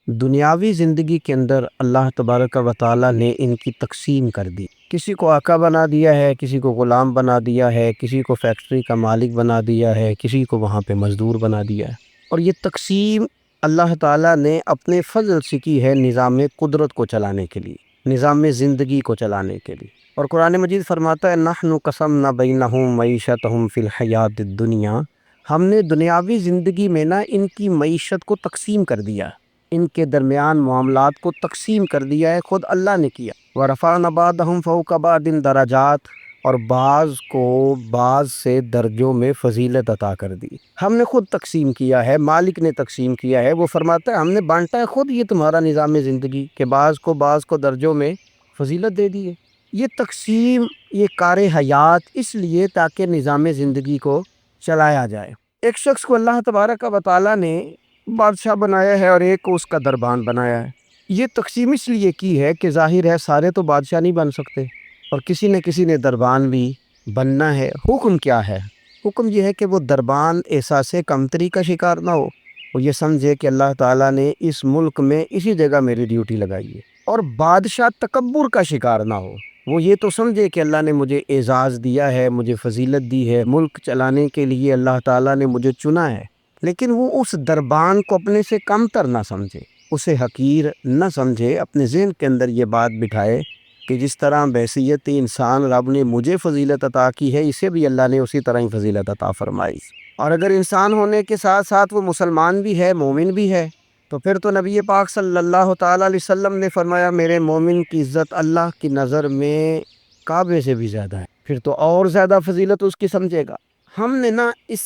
دنیاوی زندگی کے اندر اللہ تبارک و تعالیٰ نے ان کی تقسیم کر دی۔ کسی کو آقا بنا دیا ہے، کسی کو غلام بنا دیا ہے، کسی کو فیکٹری کا مالک بنا دیا ہے، کسی کو وہاں پہ مزدور بنا دیا ہے۔ اور یہ تقسیم اللہ تعالیٰ نے اپنے فضل سے کی ہے نظام قدرت کو چلانے کے لیے، نظام زندگی کو چلانے کے لیے۔ اور قرآن مجید فرماتا ہے نحن قسمنا بینہم معیشتہم فی الحیات الدنیا، ہم نے دنیاوی زندگی میں ان کی معیشت کو تقسیم کر دیا، ان کے درمیان معاملات کو تقسیم کر دیا ہے، خود اللہ نے کیا۔ وَرَفَعْنَا بَعْضَهُمْ فَوْقَ بَعْضٍ دَرَجَاتٍ، اور بعض کو بعض سے درجوں میں فضیلت عطا کر دی۔ ہم نے خود تقسیم کیا ہے، مالک نے تقسیم کیا ہے، وہ فرماتا ہے ہم نے بانٹا ہے خود، یہ تمہارا نظام زندگی کہ بعض کو درجوں میں فضیلت دے دی ہے۔ یہ تقسیم، یہ کار حیات اس لیے تاکہ نظام زندگی کو چلایا جائے۔ ایک شخص کو اللہ تبارک و تعالیٰ نے بادشاہ بنایا ہے اور ایک کو اس کا دربان بنایا ہے۔ یہ تقسیم اس لیے کی ہے کہ ظاہر ہے سارے تو بادشاہ نہیں بن سکتے، اور کسی نے دربان بھی بننا ہے۔ حکم کیا ہے؟ حکم یہ ہے کہ وہ دربان احساس کمتری کا شکار نہ ہو، وہ یہ سمجھے کہ اللہ تعالیٰ نے اس ملک میں اسی جگہ میری ڈیوٹی لگائی ہے۔ اور بادشاہ تکبر کا شکار نہ ہو، وہ یہ تو سمجھے کہ اللہ نے مجھے اعزاز دیا ہے، مجھے فضیلت دی ہے، ملک چلانے کے لیے اللہ تعالیٰ نے مجھے چنا ہے، لیکن وہ اس دربان کو اپنے سے کم تر نہ سمجھے، اسے حقیر نہ سمجھے، اپنے ذہن کے اندر یہ بات بٹھائے کہ جس طرح بحیثیت انسان رب نے مجھے فضیلت عطا کی ہے، اسے بھی اللہ نے اسی طرح ہی فضیلت عطا فرمائی۔ اور اگر انسان ہونے کے ساتھ ساتھ وہ مسلمان بھی ہے، مومن بھی ہے، تو پھر تو نبی پاک صلی اللہ تعالیٰ علیہ وسلم نے فرمایا میرے مومن کی عزت اللہ کی نظر میں کعبے سے بھی زیادہ ہے، پھر تو اور زیادہ فضیلت اس کی سمجھے گا۔ ہم نے اس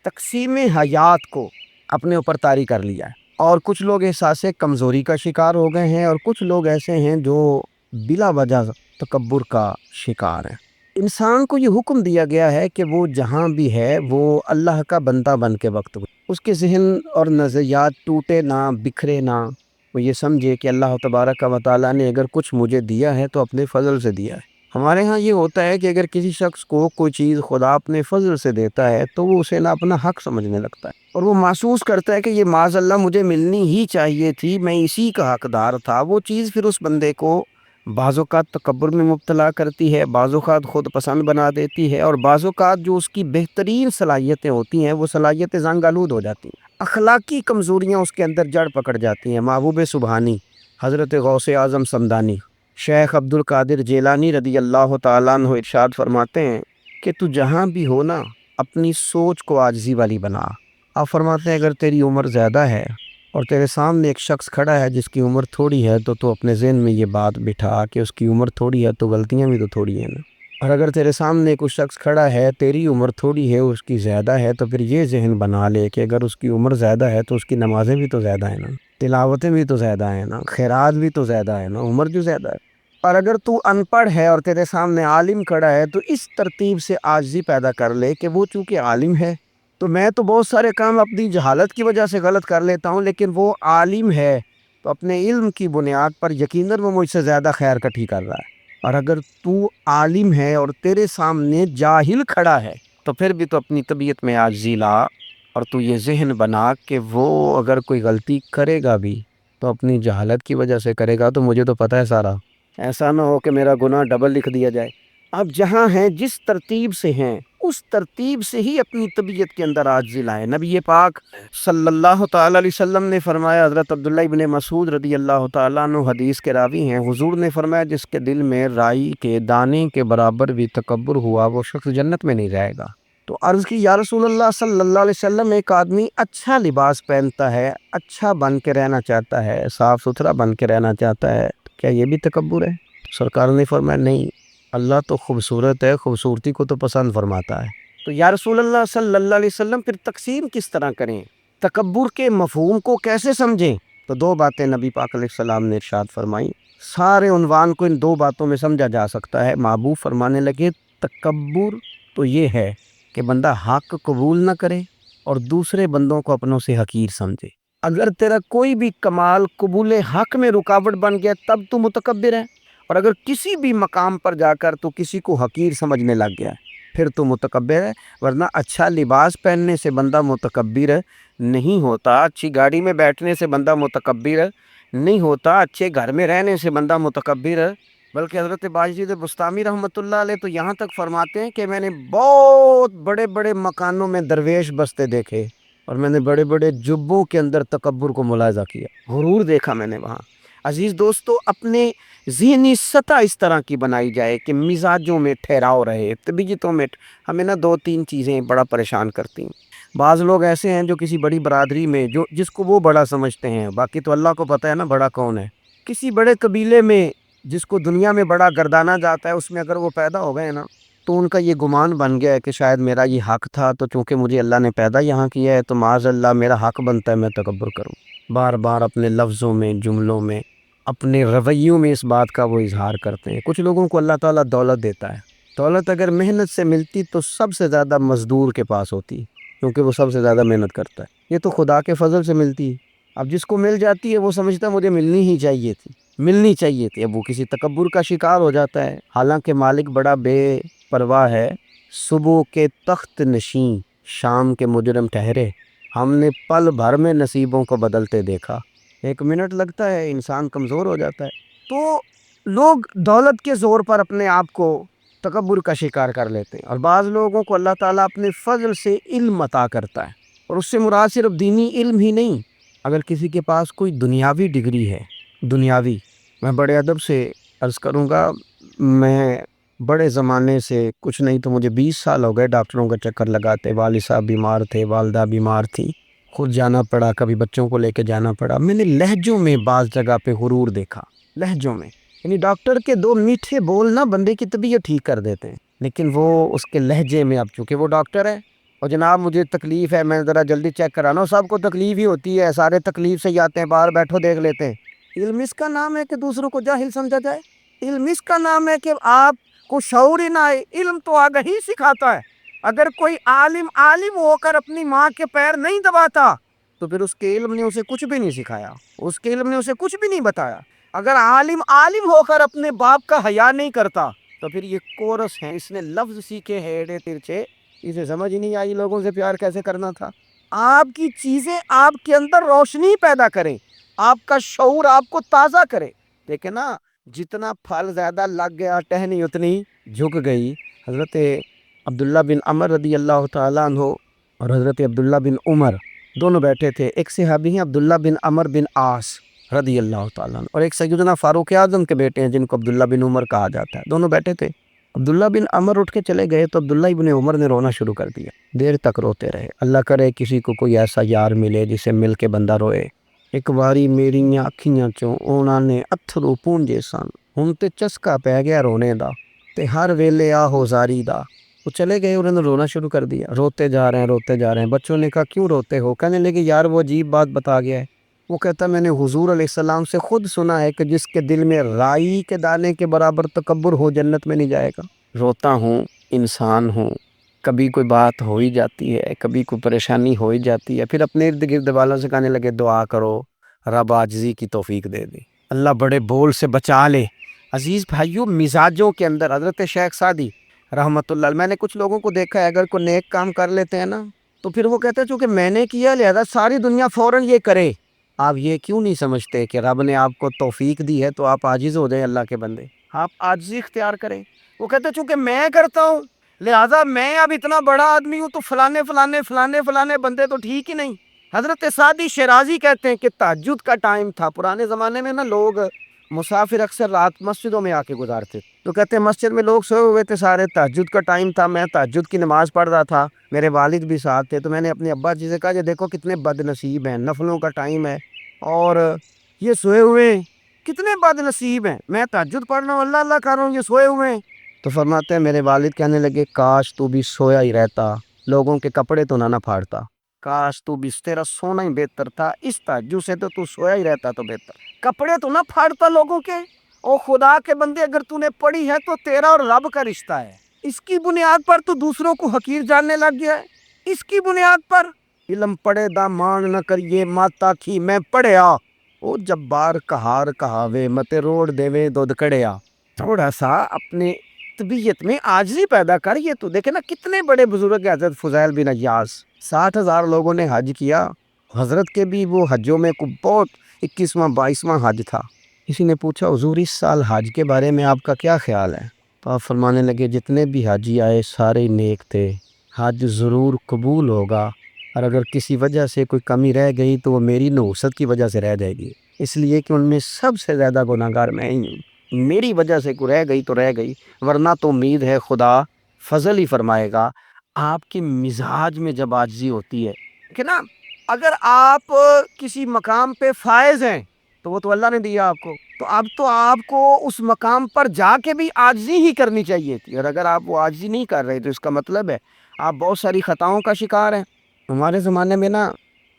تقسیم حیات کو اپنے اوپر طاری کر لیا ہے، اور کچھ لوگ احساس کمزوری کا شکار ہو گئے ہیں، اور کچھ لوگ ایسے ہیں جو بلا وجہ تکبر کا شکار ہیں۔ انسان کو یہ حکم دیا گیا ہے کہ وہ جہاں بھی ہے وہ اللہ کا بندہ بن کے وقت ہو، اس کے ذہن اور نظریات ٹوٹے نہ، بکھرے نہ، وہ یہ سمجھے کہ اللہ تبارک و تعالیٰ نے اگر کچھ مجھے دیا ہے تو اپنے فضل سے دیا ہے۔ ہمارے ہاں یہ ہوتا ہے کہ اگر کسی شخص کو کوئی چیز خدا اپنے فضل سے دیتا ہے تو وہ اسے اپنا حق سمجھنے لگتا ہے، اور وہ محسوس کرتا ہے کہ یہ معاذ اللہ مجھے ملنی ہی چاہیے تھی، میں اسی کا حقدار تھا۔ وہ چیز پھر اس بندے کو بعض اوقات تکبر میں مبتلا کرتی ہے، بعض اوقات خود پسند بنا دیتی ہے، اور بعض اوقات جو اس کی بہترین صلاحیتیں ہوتی ہیں وہ صلاحیتیں زنگ آلود ہو جاتی ہیں، اخلاقی کمزوریاں اس کے اندر جڑ پکڑ جاتی ہیں۔ محبوب سبحانی حضرت غوث اعظم سمدانی شیخ عبد القادر جیلانی رضی اللہ تعالیٰ عنہ ارشاد فرماتے ہیں کہ تو جہاں بھی ہو نا، اپنی سوچ کو عاجزی والی بنا۔ آپ فرماتے ہیں اگر تیری عمر زیادہ ہے اور تیرے سامنے ایک شخص کھڑا ہے جس کی عمر تھوڑی ہے تو اپنے ذہن میں یہ بات بٹھا کہ اس کی عمر تھوڑی ہے تو غلطیاں بھی تو تھوڑی ہیں نا۔ اور اگر تیرے سامنے کوئی شخص کھڑا ہے، تیری عمر تھوڑی ہے، اس کی زیادہ ہے، تو پھر یہ ذہن بنا لے کہ اگر اس کی عمر زیادہ ہے تو اس کی نمازیں بھی تو زیادہ ہیں نا، تلاوتیں بھی تو زیادہ ہیں نا، خیرات بھی تو زیادہ ہے نا، عمر جو زیادہ ہے۔ اور اگر تو ان پڑھ ہے اور تیرے سامنے عالم کھڑا ہے تو اس ترتیب سے عاجزی پیدا کر لے کہ وہ چونکہ عالم ہے تو میں تو بہت سارے کام اپنی جہالت کی وجہ سے غلط کر لیتا ہوں، لیکن وہ عالم ہے تو اپنے علم کی بنیاد پر یقیناً وہ مجھ سے زیادہ خیر کٹھی کر رہا ہے۔ اور اگر تو عالم ہے اور تیرے سامنے جاہل کھڑا ہے تو پھر بھی تو اپنی طبیعت میں عاجزی لا، اور تو یہ ذہن بنا کہ وہ اگر کوئی غلطی کرے گا بھی تو اپنی جہالت کی وجہ سے کرے گا، تو مجھے تو پتہ ہے سارا، ایسا نہ ہو کہ میرا گناہ ڈبل لکھ دیا جائے۔ اب جہاں ہیں جس ترتیب سے ہیں اس ترتیب سے ہی اپنی طبیعت کے اندر عاجزی لائیں۔ نبی پاک صلی اللہ تعالیٰ علیہ وسلم نے فرمایا، حضرت عبداللہ ابن مسعود رضی اللہ تعالیٰ عنہ حدیث کے راوی ہیں، حضور نے فرمایا جس کے دل میں رائی کے دانے کے برابر بھی تکبر ہوا وہ شخص جنت میں نہیں جائے گا۔ تو عرض کی یا رسول اللہ صلی اللہ علیہ وسلم، ایک آدمی اچھا لباس پہنتا ہے، اچھا بن کے رہنا چاہتا ہے، صاف ستھرا بن کے رہنا چاہتا ہے، تو کیا یہ بھی تکبر ہے؟ سرکار نے فرمایا نہیں، اللہ تو خوبصورت ہے، خوبصورتی کو تو پسند فرماتا ہے۔ تو یا رسول اللہ صلی اللہ علیہ وسلم پھر تقسیم کس طرح کریں، تکبر کے مفہوم کو کیسے سمجھیں؟ تو دو باتیں نبی پاک علیہ السلام نے ارشاد فرمائی، سارے عنوان کو ان دو باتوں میں سمجھا جا سکتا ہے۔ محبوب فرمانے لگے تکبر تو یہ ہے کہ بندہ حق قبول نہ کرے اور دوسرے بندوں کو اپنوں سے حقیر سمجھے۔ اگر تیرا کوئی بھی کمال قبول حق میں رکاوٹ بن گیا تب تو متکبر ہے، اور اگر کسی بھی مقام پر جا کر تو کسی کو حقیر سمجھنے لگ گیا پھر تو متکبر ہے۔ ورنہ اچھا لباس پہننے سے بندہ متکبر نہیں ہوتا اچھی گاڑی میں بیٹھنے سے بندہ متکبر نہیں ہوتا، اچھے گھر میں رہنے سے بندہ متکبر، بلکہ حضرت باجید بستامی رحمۃ اللہ علیہ تو یہاں تک فرماتے ہیں کہ میں نے بہت بڑے بڑے مکانوں میں درویش بستے دیکھے، اور میں نے بڑے بڑے جبوں کے اندر تکبر کو ملاحظہ کیا، غرور دیکھا میں نے وہاں۔ عزیز دوستو، اپنے ذہنی سطح اس طرح کی بنائی جائے کہ مزاجوں میں ٹھہراؤ رہے، طبیعتوں میں۔ ہمیں نا دو تین چیزیں بڑا پریشان کرتی ہیں۔ بعض لوگ ایسے ہیں جو کسی بڑی برادری میں جس کو وہ بڑا سمجھتے ہیں، باقی تو اللہ کو پتہ ہے نا بڑا کون ہے۔ کسی بڑے قبیلے میں جس کو دنیا میں بڑا گردانا جاتا ہے، اس میں اگر وہ پیدا ہو گئے نا، تو ان کا یہ گمان بن گیا ہے کہ شاید میرا یہ حق تھا، تو چونکہ مجھے اللہ نے پیدا یہاں کیا ہے تو معاذ اللہ میرا حق بنتا ہے میں تکبر کروں۔ بار بار اپنے لفظوں میں، جملوں میں، اپنے رویوں میں اس بات کا وہ اظہار کرتے ہیں۔ کچھ لوگوں کو اللہ تعالیٰ دولت دیتا ہے، دولت اگر محنت سے ملتی تو سب سے زیادہ مزدور کے پاس ہوتی، کیونکہ وہ سب سے زیادہ محنت کرتا ہے۔ یہ تو خدا کے فضل سے ملتی ہے۔ اب جس کو مل جاتی ہے وہ سمجھتا ہے مجھے ملنی ہی چاہیے تھی، ملنی چاہیے تھی، اب وہ کسی تکبر کا شکار ہو جاتا ہے۔ حالانکہ مالک بڑا بے پرواہ ہے، صبح کے تخت نشین شام کے مجرم ٹھہرے، ہم نے پل بھر میں نصیبوں کو بدلتے دیکھا۔ ایک منٹ لگتا ہے انسان کمزور ہو جاتا ہے۔ تو لوگ دولت کے زور پر اپنے آپ کو تکبر کا شکار کر لیتے ہیں، اور بعض لوگوں کو اللہ تعالیٰ اپنے فضل سے علم عطا کرتا ہے، اور اس سے مراد صرف دینی علم ہی نہیں، اگر کسی کے پاس کوئی دنیاوی ڈگری ہے، دنیاوی، میں بڑے ادب سے عرض کروں گا، میں بڑے زمانے سے کچھ نہیں تو مجھے 20 سال ہو گئے ڈاکٹروں کا چکر لگاتے، والد صاحب بیمار تھے، والدہ بیمار تھی، خود جانا پڑا، کبھی بچوں کو لے کے جانا پڑا۔ میں نے لہجوں میں بعض جگہ پہ غرور دیکھا، لہجوں میں، یعنی ڈاکٹر کے دو میٹھے بول نہ بندے کی طبیعت ٹھیک کر دیتے ہیں، لیکن وہ اس کے لہجے میں، اب چونکہ وہ ڈاکٹر ہے اور جناب مجھے تکلیف ہے، میں ذرا جلدی چیک کرانا ہوں، سب کو تکلیف ہی ہوتی ہے، سارے تکلیف سے ہی آتے ہیں، باہر بیٹھو دیکھ لیتے ہیں۔ علم اس کا نام ہے کہ دوسروں کو جاہل سمجھا جائے، علم اس کا نام ہے کہ آپ کو شعور ہی نہ آئے۔ علم تو آگہی سکھاتا ہے۔ اگر کوئی عالم ہو کر اپنی ماں کے پیر نہیں دباتا تو پھر اس کے علم نے اسے کچھ بھی نہیں سکھایا، اس کے علم نے اسے کچھ بھی نہیں بتایا۔ اگر عالم ہو کر اپنے باپ کا حیا نہیں کرتا تو پھر یہ کورس ہے، اس نے لفظ سیکھے ہیڑے ترچے، اسے سمجھ ہی نہیں آئی لوگوں سے پیار کیسے کرنا تھا۔ آپ کی چیزیں آپ کے اندر روشنی پیدا کریں، آپ کا شعور آپ کو تازہ کرے۔ دیکھیں نا، جتنا پھل زیادہ لگ گیا ٹہنی اتنی جھک گئی۔ حضرت عبداللہ بن عمر رضی اللہ تعالیٰ عنہ اور حضرت عبداللہ بن عمر دونوں بیٹھے تھے، ایک صحابی ہیں عبداللہ بن عمر بن عاص رضی اللہ تعالیٰ عنہ، اور ایک سیدنا فاروق اعظم کے بیٹے ہیں جن کو عبداللہ بن عمر کہا جاتا ہے، دونوں بیٹھے تھے۔ عبداللہ بن عمر اٹھ کے چلے گئے تو عبداللہ ابن عمر نے رونا شروع کر دیا، دیر تک روتے رہے۔ اللہ کرے کسی کو کوئی ایسا یار ملے جسے مل کے بندہ روئے۔ ایک باری میریاں اکھیاں چوں اونا نے اتھرو پونجے سن، ہن تے چسکا پہ گیا رونے دا، تے ہر ویلے آہو زاری دا۔ وہ چلے گئے، انہوں نے رونا شروع کر دیا، روتے جا رہے ہیں۔ بچوں نے کہا کیوں روتے ہو؟ کہنے لگے یار وہ عجیب بات بتا گیا ہے۔ وہ کہتا میں نے حضور علیہ السلام سے خود سنا ہے کہ جس کے دل میں رائی کے دانے کے برابر تکبر ہو جنت میں نہیں جائے گا۔ روتا ہوں، انسان ہوں، کبھی کوئی بات ہو ہی جاتی ہے، کبھی کوئی پریشانی ہو ہی جاتی ہے، پھر اپنے ارد گرد والوں سے کہنے لگے دعا کرو رب عاجزی کی توفیق دے دے، اللہ بڑے بول سے بچا لے۔ عزیز بھائیوں، مزاجوں کے اندر حضرت شیخ سعدی رحمۃ اللہ علیہ، میں نے کچھ لوگوں کو دیکھا ہے، اگر کوئی نیک کام کر لیتے ہیں نا تو پھر وہ کہتے ہیں چونکہ میں نے کیا لہذا ساری دنیا فوراً یہ کرے۔ آپ یہ کیوں نہیں سمجھتے کہ رب نے آپ کو توفیق دی ہے تو آپ عاجز ہو جائیں، اللہ کے بندے، آپ عاجزی اختیار کریں۔ وہ کہتے ہیں چونکہ میں کرتا ہوں لہذا میں اب اتنا بڑا آدمی ہوں تو فلانے فلانے فلانے فلانے بندے تو ٹھیک ہی نہیں۔ حضرت سعدی شیرازی کہتے ہیں کہ تہجد کا ٹائم تھا، پرانے زمانے میں نا لوگ مسافر اکثر رات مسجدوں میں آ کے گزارتے، تو کہتے ہیں مسجد میں لوگ سوئے ہوئے تھے سارے، تہجد کا ٹائم تھا، میں تہجد کی نماز پڑھ رہا تھا، میرے والد بھی ساتھ تھے، تو میں نے اپنے ابا جی سے کہا یہ دیکھو کتنے بد نصیب ہیں، نفلوں کا ٹائم ہے اور یہ سوئے ہوئے ہیں، کتنے بد نصیب ہیں، میں تہجد پڑھ رہا ہوں، اللہ اللہ کر رہا ہوں، یہ سوئے ہوئے ہیں۔ تو فرماتے ہیں میرے والد کہنے لگے کاش تو بھی سویا ہی رہتا، لوگوں کے کپڑے تو نہ پھاڑتا، کاش تو بھی، تیرا سونا ہی بہتر تھا، اس تہجد سے تو سویا ہی رہتا تو بہتر، کپڑے تو نہ پھاڑتا لوگوں کے۔ او خدا کے بندے، اگر تو نے پڑھی ہے تو تیرا اور رب کا رشتہ ہے، اس کی بنیاد پر تو دوسروں کو حقیر جاننے لگ گیا ہے، اس کی بنیاد پر علم پڑھے دا مان نہ کریے ماتا کی میں پڑھیا، او جبار کہار کہاوے متے روڑ دیوے دودھ کڑیا۔ تھوڑا سا اپنے طبیعت میں عاجزی پیدا کر۔ یہ تو دیکھیں نا کتنے بڑے بزرگ ہیں، حضرت فضیل بن عیاض، 60,000 لوگوں نے حج کیا، حضرت کے بھی وہ حجوں میں کو بہت 21واں 22واں حج تھا۔ کسی نے پوچھا حضور اس سال حج کے بارے میں آپ کا کیا خیال ہے؟ تو آپ فرمانے لگے جتنے بھی حاجی آئے سارے نیک تھے، حج ضرور قبول ہوگا، اور اگر کسی وجہ سے کوئی کمی رہ گئی تو وہ میری نحوست کی وجہ سے رہ جائے گی، اس لیے کہ ان میں سب سے زیادہ گناہ گار میں ہی ہوں، میری وجہ سے کوئی رہ گئی تو رہ گئی، ورنہ تو امید ہے خدا فضل ہی فرمائے گا۔ آپ کے مزاج میں جب عاجزی ہوتی ہے کہ نا، اگر آپ کسی مقام پہ فائز ہیں تو وہ تو اللہ نے دیا آپ کو، تو آپ کو اس مقام پر جا کے بھی عاجزی ہی کرنی چاہیے تھی، اور اگر آپ وہ عاجزی نہیں کر رہے تو اس کا مطلب ہے آپ بہت ساری خطاؤں کا شکار ہیں۔ ہمارے زمانے میں نا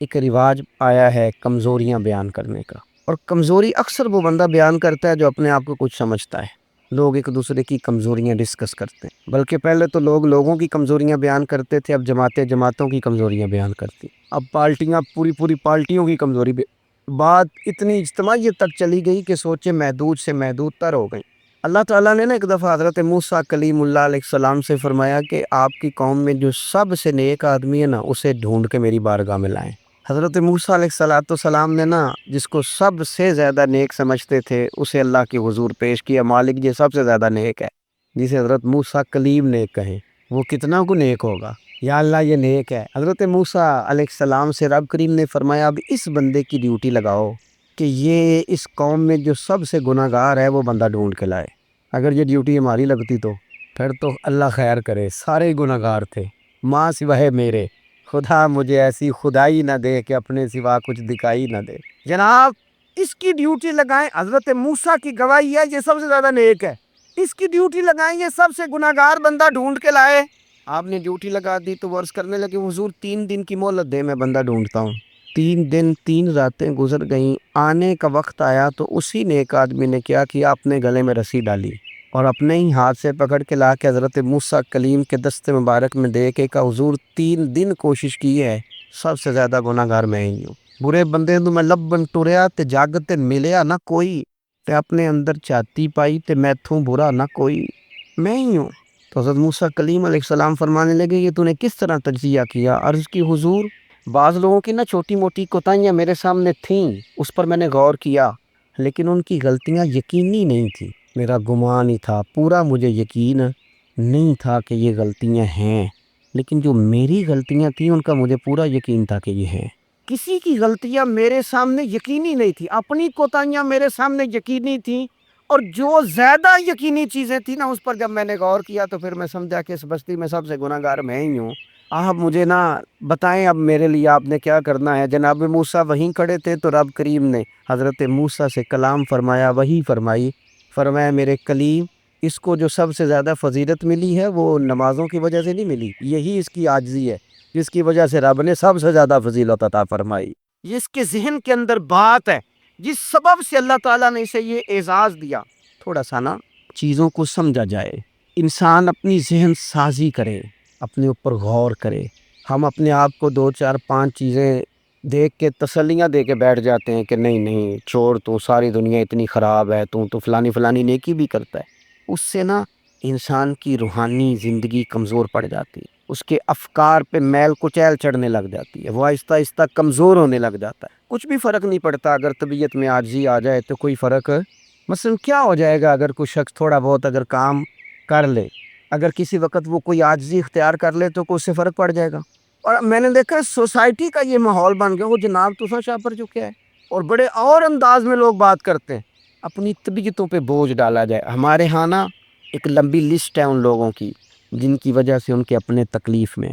ایک رواج آیا ہے کمزوریاں بیان کرنے کا، اور کمزوری اکثر وہ بندہ بیان کرتا ہے جو اپنے آپ کو کچھ سمجھتا ہے۔ لوگ ایک دوسرے کی کمزوریاں ڈسکس کرتے ہیں، بلکہ پہلے تو لوگ لوگوں کی کمزوریاں بیان کرتے تھے، اب جماعتیں جماعتوں کی کمزوریاں بیان کرتی، اب پارٹیاں پوری پارٹیوں کی کمزوری بات اتنی اجتماعیت تک چلی گئی کہ سوچے محدود سے محدود تر ہو گئی۔ اللہ تعالیٰ نے نا ایک دفعہ حضرت موسیٰ کلیم اللہ علیہ السلام سے فرمایا کہ آپ کی قوم میں جو سب سے نیک آدمی ہے نا اسے ڈھونڈ کے میری بارگاہ میں لائیں۔ حضرت موسیٰ علیہ السلام نے نا جس کو سب سے زیادہ نیک سمجھتے تھے اسے اللہ کے حضور پیش کیا، مالک یہ سب سے زیادہ نیک ہے، جسے حضرت موسیٰ کلیم نیک کہیں، وہ کتنا کو نیک ہوگا؟ یا اللہ یہ نیک ہے۔ حضرت موسیٰ علیہ السلام سے رب کریم نے فرمایا اب اس بندے کی ڈیوٹی لگاؤ کہ یہ اس قوم میں جو سب سے گناہ گار ہے وہ بندہ ڈھونڈ کے لائے۔ اگر یہ ڈیوٹی ہماری لگتی تو پھر تو اللہ خیر کرے، سارے گناہ گار تھے ماں سوائے میرے، خدا مجھے ایسی خدائی نہ دے کہ اپنے سوا کچھ دکھائی نہ دے۔ جناب اس کی ڈیوٹی لگائیں، حضرت موسیٰ کی گواہی ہے یہ سب سے زیادہ نیک ہے، اس کی ڈیوٹی لگائیں یہ سب سے گناہ گار بندہ ڈھونڈ کے لائے۔ آپ نے ڈیوٹی لگا دی تو وہ عرض کرنے لگے حضور 3 دن کی مہلت دے، میں بندہ ڈھونڈتا ہوں۔ 3 دن 3 راتیں گزر گئیں، آنے کا وقت آیا تو اسی نیک آدمی نے کیا کیا، اپنے گلے میں رسی ڈالی اور اپنے ہی ہاتھ سے پکڑ کے لا کے حضرت موسیٰ کلیم کے دست مبارک میں دے کے کہا حضور 3 دن کوشش کی ہے، سب سے زیادہ گناہ گار میں ہی ہوں، برے بندے تو میں لبن ٹریا تے جاگتے ملیا نہ کوئی، تے اپنے اندر چاتی پائی تے میں تھوں برا نہ کوئی، میں ہی ہوں۔ تو حضرت موسیٰ کلیم علیہ السلام فرمانے لگے یہ تو نے کس طرح تجزیہ کیا؟ عرض کی حضور بعض لوگوں کی نا چھوٹی موٹی کوتاہیاں میرے سامنے تھیں، اس پر میں نے غور کیا، لیکن ان کی غلطیاں یقینی نہیں تھیں، میرا گمان ہی تھا، پورا مجھے یقین نہیں تھا کہ یہ غلطیاں ہیں، لیکن جو میری غلطیاں تھیں ان کا مجھے پورا یقین تھا کہ یہ ہیں۔ کسی کی غلطیاں میرے سامنے یقینی نہیں تھی، اپنی کوتاہیاں میرے سامنے یقینی تھیں، اور جو زیادہ یقینی چیزیں تھیں نا اس پر جب میں نے غور کیا تو پھر میں سمجھا کہ اس بستی میں سب سے گناہ گار میں ہی ہوں۔ آپ مجھے نا بتائیں اب میرے لیے آپ نے کیا کرنا ہے؟ جناب موسیٰ وہیں کھڑے تھے تو رب کریم نے حضرت موسیٰ سے کلام فرمایا، وہی فرمائی، فرمایا میرے کلیم اس کو جو سب سے زیادہ فضیلت ملی ہے وہ نمازوں کی وجہ سے نہیں ملی، یہی اس کی عاجزی ہے جس کی وجہ سے رب نے سب سے زیادہ فضیلت عطا فرمائی۔ یہ اس کے ذہن کے اندر بات ہے جس سبب سے اللہ تعالیٰ نے اسے یہ اعزاز دیا۔ تھوڑا سا نا چیزوں کو سمجھا جائے، انسان اپنی ذہن سازی کرے، اپنے اوپر غور کرے۔ ہم اپنے آپ کو 2 4 5 چیزیں دیکھ کے تسلیاں دے کے بیٹھ جاتے ہیں کہ نہیں نہیں چھوڑ، تو ساری دنیا اتنی خراب ہے، تو فلانی نیکی بھی کرتا ہے، اس سے نا انسان کی روحانی زندگی کمزور پڑ جاتی ہے، اس کے افکار پہ میل کچیل چڑھنے لگ جاتی ہے، وہ آہستہ آہستہ کمزور ہونے لگ جاتا ہے۔ کچھ بھی فرق نہیں پڑتا اگر طبیعت میں عاجزی آ جائے تو کوئی فرق مثلا کیا ہو جائے گا اگر کوئی شخص تھوڑا بہت اگر کام کر لے، اگر کسی وقت وہ کوئی عاجزی اختیار کر لے تو اس سے فرق پڑ جائے گا۔ اور میں نے دیکھا سوسائٹی کا یہ ماحول بن گیا، وہ جناب تو شاہ پر چکے ہے، اور بڑے اور انداز میں لوگ بات کرتے ہیں، اپنی طبیعتوں پہ بوجھ ڈالا جائے۔ ہمارے ہاں نا ایک لمبی لسٹ ہے ان لوگوں کی جن کی وجہ سے ان کے اپنے تکلیف میں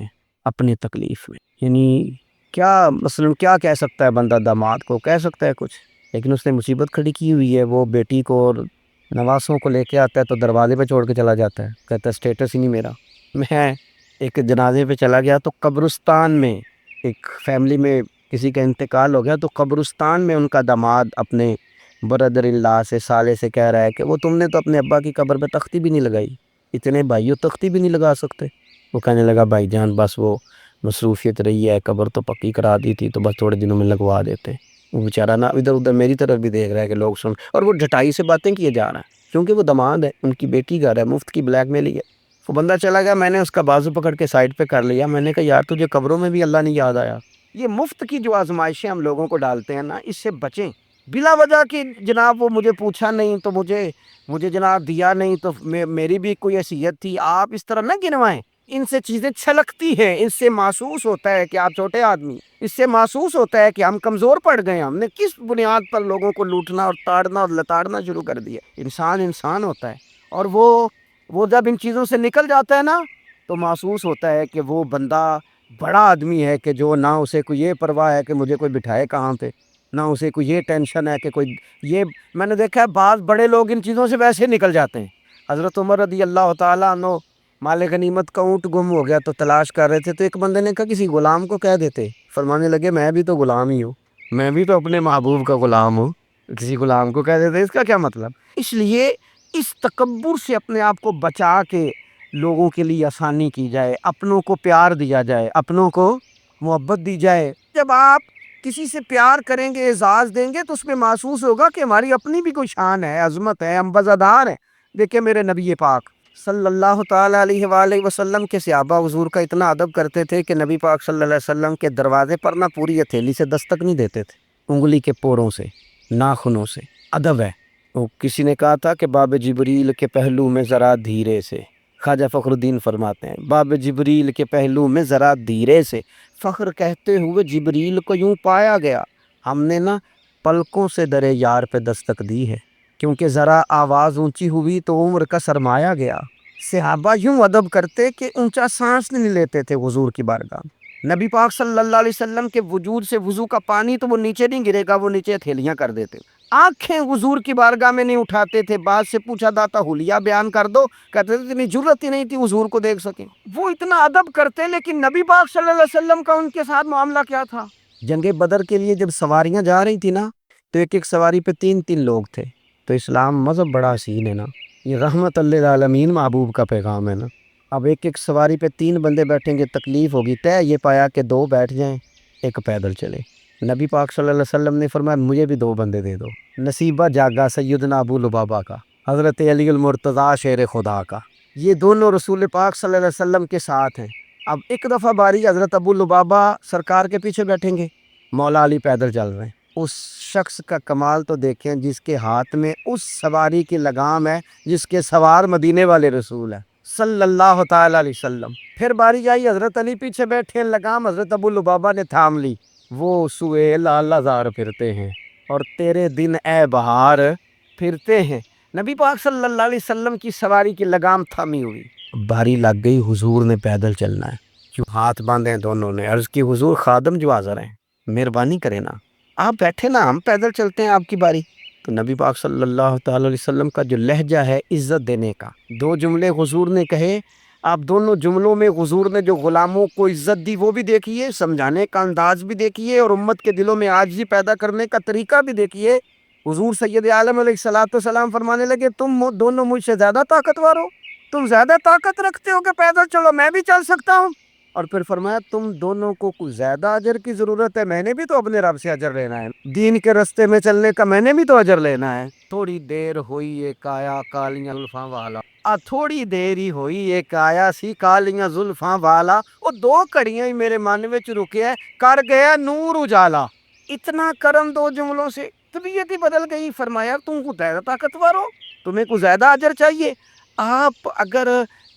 یعنی کیا مثلا کیا کہہ سکتا ہے بندہ؟ داماد کو کہہ سکتا ہے کچھ، لیکن اس نے مصیبت کھڑی کی ہوئی ہے، وہ بیٹی کو اور نواسوں کو لے کے آتا ہے تو دروازے پہ چھوڑ کے چلا جاتا ہے، کہتا ہے اسٹیٹس ہی نہیں میرا۔ میں ایک جنازے پہ چلا گیا تو قبرستان میں ایک فیملی میں کسی کا انتقال ہو گیا، تو قبرستان میں ان کا داماد اپنے برادر اللہ سے سالے سے کہہ رہا ہے کہ وہ تم نے تو اپنے ابا کی قبر پہ تختی بھی نہیں لگائی، اتنے بھائیوں تختی بھی نہیں لگا سکتے۔ وہ کہنے لگا بھائی جان بس وہ مصروفیت رہی ہے، قبر تو پکی کرا دی تھی تو بس تھوڑے دنوں میں لگوا دیتے۔ وہ بیچارہ نا ادھر ادھر میری طرف بھی دیکھ رہا ہے کہ لوگ سن، اور وہ ڈٹائی سے باتیں کیے جا رہا ہے کیونکہ وہ داماد ہے، ان کی بیٹی گھر ہے، مفت کی بلیک میل ہے۔ وہ بندہ چلا گیا، میں نے اس کا بازو پکڑ کے سائڈ پہ کر لیا، میں نے کہا یار تجھے قبروں میں بھی اللہ نہیں یاد آیا؟ یہ مفت کی جو آزمائشیں ہم لوگوں کو ڈالتے ہیں نا، اس سے بچیں۔ بلا وجہ کہ جناب وہ مجھے پوچھا نہیں تو مجھے جناب دیا نہیں تو میری بھی کوئی حیثیت تھی، آپ اس طرح نہ گنوائیں۔ ان سے چیزیں چھلکتی ہیں، اس سے محسوس ہوتا ہے کہ آپ چھوٹے آدمی، اس سے محسوس ہوتا ہے کہ ہم کمزور پڑ گئے، ہم نے کس بنیاد پر لوگوں کو لوٹنا اور تاڑنا اور لتاڑنا شروع کر دیا۔ انسان ہوتا ہے، اور وہ جب ان چیزوں سے نکل جاتا ہے نا تو محسوس ہوتا ہے کہ وہ بندہ بڑا آدمی ہے، کہ جو نہ اسے کوئی یہ پرواہ ہے کہ مجھے کوئی بٹھائے کہاں پہ، نہ اسے کوئی یہ ٹینشن ہے کہ کوئی یہ۔ میں نے دیکھا ہے بعض بڑے لوگ ان چیزوں سے ویسے نکل جاتے ہیں۔ حضرت عمر رضی اللہ تعالیٰ عنہ مال غنیمت کا اونٹ گم ہو گیا تو تلاش کر رہے تھے، تو ایک بندے نے کہا کسی غلام کو کہہ دیتے، فرمانے لگے میں بھی تو غلام ہی ہوں، میں بھی تو اپنے محبوب کا غلام ہوں، کسی غلام کو کہہ دیتے، اس کا کیا مطلب؟ اس لیے اس تکبر سے اپنے آپ کو بچا کے لوگوں کے لیے آسانی کی جائے، اپنوں کو پیار دیا جائے، اپنوں کو محبت دی جائے۔ جب آپ کسی سے پیار کریں گے، اعزاز دیں گے، تو اس میں محسوس ہوگا کہ ہماری اپنی بھی کوئی شان ہے، عظمت ہے، ہم وزادار ہیں۔ دیکھیں میرے نبی پاک صلی اللہ تعالیٰ علیہ وآلہ وسلم کے صحابہ حضور کا اتنا ادب کرتے تھے کہ نبی پاک صلی اللہ علیہ وسلم کے دروازے پر نہ پوری ہتھیلی سے دستک نہیں دیتے تھے، انگلی کے پوروں سے، ناخنوں سے۔ ادب ہے۔ وہ کسی نے کہا تھا کہ باب جبریل کے پہلو میں ذرا دھیرے سے، خواجہ فخر الدین فرماتے ہیں باب جبریل کے پہلو میں ذرا دھیرے سے، فخر کہتے ہوئے جبریل کو یوں پایا گیا، ہم نے نا پلکوں سے درے یار پہ دستک دی ہے، کیونکہ ذرا آواز اونچی ہوئی تو عمر کا سرمایا گیا۔ صحابہ یوں ادب کرتے کہ اونچا سانس نہیں لیتے تھے حضور کی بارگاہ میں۔ نبی پاک صلی اللہ علیہ وسلم کے وجود سے وضو کا پانی تو وہ نیچے نہیں گرے گا، وہ نیچے ہتھیلیاں کر دیتے۔ آنکھیں حضور کی بارگاہ میں نہیں اٹھاتے تھے۔ بعد سے پوچھا داتا حلیہ بیان کر دو، کہتے تھے اتنی جرت ہی نہیں تھی حضور کو دیکھ سکیں۔ وہ اتنا ادب کرتے، لیکن نبی پاک صلی اللہ علیہ وسلم کا ان کے ساتھ معاملہ کیا تھا؟ جنگ بدر کے لیے جب سواریاں جا رہی تھی نا، تو ایک ایک سواری پہ 3 لوگ تھے۔ تو اسلام مذہب بڑا حسین ہے نا، یہ رحمت للعالمین محبوب کا پیغام ہے نا۔ اب ایک ایک سواری پہ 3 بندے بیٹھیں گے، تکلیف ہوگی، طے یہ پایا کہ 2 بیٹھ جائیں، ایک پیدل چلے۔ نبی پاک صلی اللہ علیہ وسلم نے فرمایا مجھے بھی 2 بندے دے دو۔ نصیبہ جاگا سیدنا ابو لبابہ کا، حضرت علی المرتضیٰ شیر خدا کا، یہ دونوں رسول پاک صلی اللہ علیہ وسلم کے ساتھ ہیں۔ اب ایک دفعہ باری حضرت ابو لبابہ سرکار کے پیچھے بیٹھیں گے، مولا علی پیدل چل رہے ہیں۔ اس شخص کا کمال تو دیکھیں جس کے ہاتھ میں اس سواری کی لگام ہے جس کے سوار مدینے والے رسول ہیں صلی اللہ تعالیٰ علیہ وسلم۔ پھر باری آئی حضرت علی پیچھے بیٹھے، لگام حضرت ابو لبابہ نے تھام لی۔ وہ سوئے لال زار پھرتے ہیں اور تیرے دن اے بہار پھرتے ہیں۔ نبی پاک صلی اللہ علیہ وسلم کی سواری کی لگام تھامی ہوئی، باری لگ گئی، حضور نے پیدل چلنا ہے، کیوں ہاتھ باندھے ہیں دونوں نے، عرض کی حضور خادم جو حاضر ہیں، مہربانی کریں نا، آپ بیٹھے نا، ہم پیدل چلتے ہیں آپ کی باری۔ تو نبی پاک صلی اللہ تعالی علیہ وسلم کا جو لہجہ ہے عزت دینے کا، 2 جملے حضور نے کہے، آپ دونوں جملوں میں حضور نے جو غلاموں کو عزت دی وہ بھی دیکھیے، سمجھانے کا انداز بھی دیکھیے، اور امت کے دلوں میں عاجزی پیدا کرنے کا طریقہ بھی دیکھیے۔ حضور سید عالم علیہ الصلوۃ والسلام فرمانے لگے تم دونوں مجھ سے زیادہ طاقتور ہو، تم زیادہ طاقت رکھتے ہو کہ پیدل چلو، میں بھی چل سکتا ہوں۔ اور پھر فرمایا تم دونوں کو کچھ زیادہ اجر کی ضرورت ہے، میں نے بھی تو اپنے رب سے اجر لینا ہے، دین کے رستے میں چلنے کا میں نے بھی تو اجر لینا ہے۔ تھوڑی دیر ہوئی ایک آیا کالیاں زلفاں والا، تھوڑی دیر ہی ہوئی ایک آیا سی کالیاں زلفاں والا، وہ 2 کڑیاں ہی میرے من وچ رکے ہے، کر گیا نور اجالا۔ اتنا کرم 2 جملوں سے طبیعت ہی بدل گئی۔ فرمایا تم کو زیادہ طاقتور ہو، تمہیں کو زیادہ اجر چاہیے۔ آپ اگر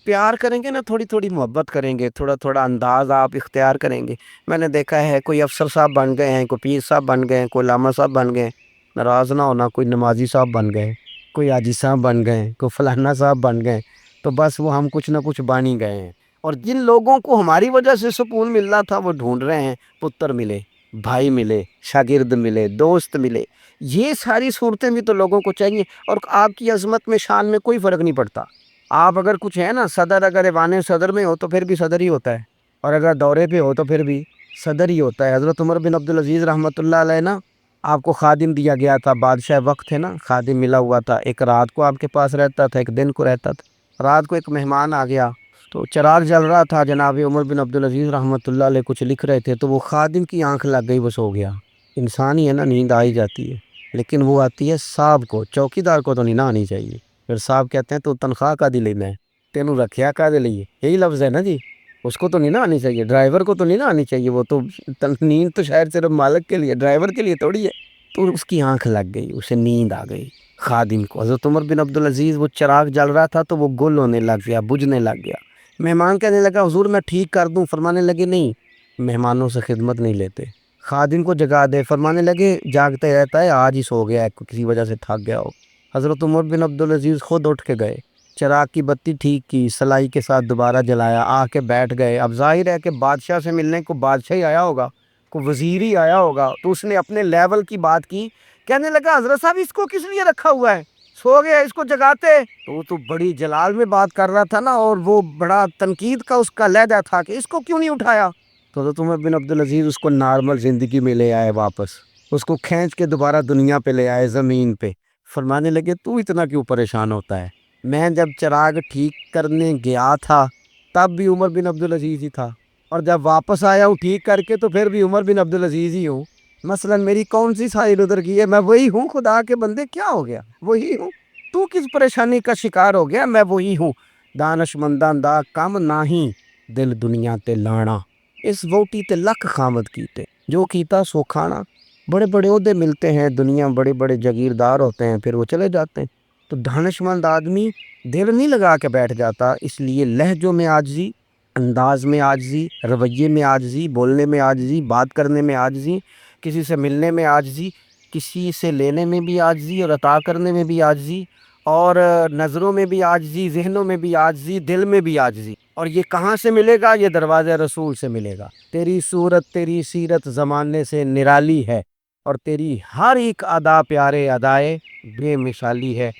پیار کریں گے نا، تھوڑی تھوڑی محبت کریں گے، تھوڑا تھوڑا انداز آپ اختیار کریں گے۔ میں نے دیکھا ہے کوئی افسر صاحب بن گئے ہیں، کوئی پیر صاحب بن گئے ہیں، کوئی علامہ صاحب بن گئے ہیں، ناراض نہ ہونا، کوئی نمازی صاحب بن گئے، کوئی حاجی صاحب بن گئے، کوئی فلانا صاحب بن گئے، تو بس وہ ہم کچھ نہ کچھ بن ہی گئے ہیں۔ اور جن لوگوں کو ہماری وجہ سے سکون ملنا تھا وہ ڈھونڈ رہے ہیں، پتر ملے، بھائی ملے، شاگرد ملے، دوست ملے، یہ ساری صورتیں بھی تو لوگوں کو چاہیے۔ اور آپ کی عظمت میں، شان میں کوئی فرق نہیں پڑتا۔ آپ اگر کچھ ہے نا، صدر اگر ایوان صدر میں ہو تو پھر بھی صدر ہی ہوتا ہے، اور اگر دورے پہ ہو تو پھر بھی صدر ہی ہوتا ہے۔ حضرت عمر بن عبدالعزیز رحمۃ اللہ علیہ نا، آپ کو خادم دیا گیا تھا، بادشاہ وقت ہے نا، خادم ملا ہوا تھا، ایک رات کو آپ کے پاس رہتا تھا، ایک دن کو رہتا تھا۔ رات کو ایک مہمان آ گیا تو چراغ جل رہا تھا، جناب عمر بن عبدالعزیز رحمۃ اللہ علیہ کچھ لکھ رہے تھے، تو وہ خادم کی آنکھ لگ گئی، وہ سو گیا۔ انسان ہی ہے نا، نیند آ ہی جاتی ہے، لیکن وہ آتی ہے صاحب کو، چوکیدار کو تو نہیں نہ آنی چاہیے۔ پھر صاحب کہتے ہیں تو تنخواہ کا دی لینا ہے، تینوں رکھیا کا دے لیے، یہی لفظ ہے نا جی۔ اس کو تو نہیں نا آنی چاہیے، ڈرائیور کو تو نہیں نا آنی چاہیے، وہ تو نیند تو شاید صرف مالک کے لیے، ڈرائیور کے لیے تھوڑی ہے۔ تو اس کی آنکھ لگ گئی، اسے نیند آ گئی خادم کو۔ حضرت عمر بن عبدالعزیز، وہ چراغ جل رہا تھا تو وہ گل ہونے لگ گیا، بجھنے لگ گیا۔ مہمان کہنے لگا حضور میں ٹھیک کر دوں، فرمانے لگے نہیں، مہمانوں سے خدمت نہیں لیتے۔ خادم کو جگا دے، فرمانے لگے جاگتے رہتا ہے، آج ہی سو گیا ہے، کسی وجہ سے تھک گیا ہو۔ حضرت عمر بن عبدالعزیز خود اٹھ کے گئے، چراغ کی بتی ٹھیک کی، سلائی کے ساتھ دوبارہ جلایا، آ کے بیٹھ گئے۔ اب ظاہر ہے کہ بادشاہ سے ملنے کو بادشاہ ہی آیا ہوگا، کو وزیر ہی آیا ہوگا، تو اس نے اپنے لیول کی بات کی، کہنے لگا حضرت صاحب اس کو کس لیے رکھا ہوا ہے، سو گیا، اس کو جگاتے۔ تو وہ تو بڑی جلال میں بات کر رہا تھا نا، اور وہ بڑا تنقید کا اس کا لہجہ تھا کہ اس کو کیوں نہیں اٹھایا۔ تو حضرت عمر بن عبدالعزیز اس کو نارمل زندگی میں لے آئے واپس، اس کو کھینچ کے دوبارہ دنیا پہ لے آئے، زمین پہ۔ فرمانے لگے تو اتنا کیوں پریشان ہوتا ہے، میں جب چراغ ٹھیک کرنے گیا تھا تب بھی عمر بن عبدالعزیز ہی تھا، اور جب واپس آیا ہوں ٹھیک کر کے تو پھر بھی عمر بن عبدالعزیز ہی ہوں۔ مثلا میری کون سی سائل ادھر کی ہے، میں وہی ہوں، خدا کے بندے کیا ہو گیا، وہی ہوں۔ تو کس پریشانی کا شکار ہو گیا، میں وہی ہوں۔ دانش مندان دا کم نہیں، دل دنیا تے لانا، اس ووٹی تے لکھ خامد کیتے، جو کیتا سو کھانا۔ بڑے بڑے عہدے ملتے ہیں دنیا، بڑے بڑے جاگیردار ہوتے ہیں، پھر وہ چلے جاتے ہیں۔ تو دانش مند آدمی دل نہیں لگا کے بیٹھ جاتا، اس لیے لہجوں میں عاجزی، انداز میں عاجزی، رویے میں عاجزی، بولنے میں عاجزی، بات کرنے میں عاجزی، کسی سے ملنے میں عاجزی، کسی سے لینے میں بھی عاجزی اور عطا کرنے میں بھی عاجزی، اور نظروں میں بھی عاجزی، ذہنوں میں بھی عاجزی، دل میں بھی عاجزی۔ اور یہ کہاں سے ملے گا؟ یہ دروازہ رسول سے ملے گا۔ تیری صورت تیری سیرت زمانے سے نرالی ہے، اور تیری ہر ایک ادا پیارے ادائے بے مثالی ہے۔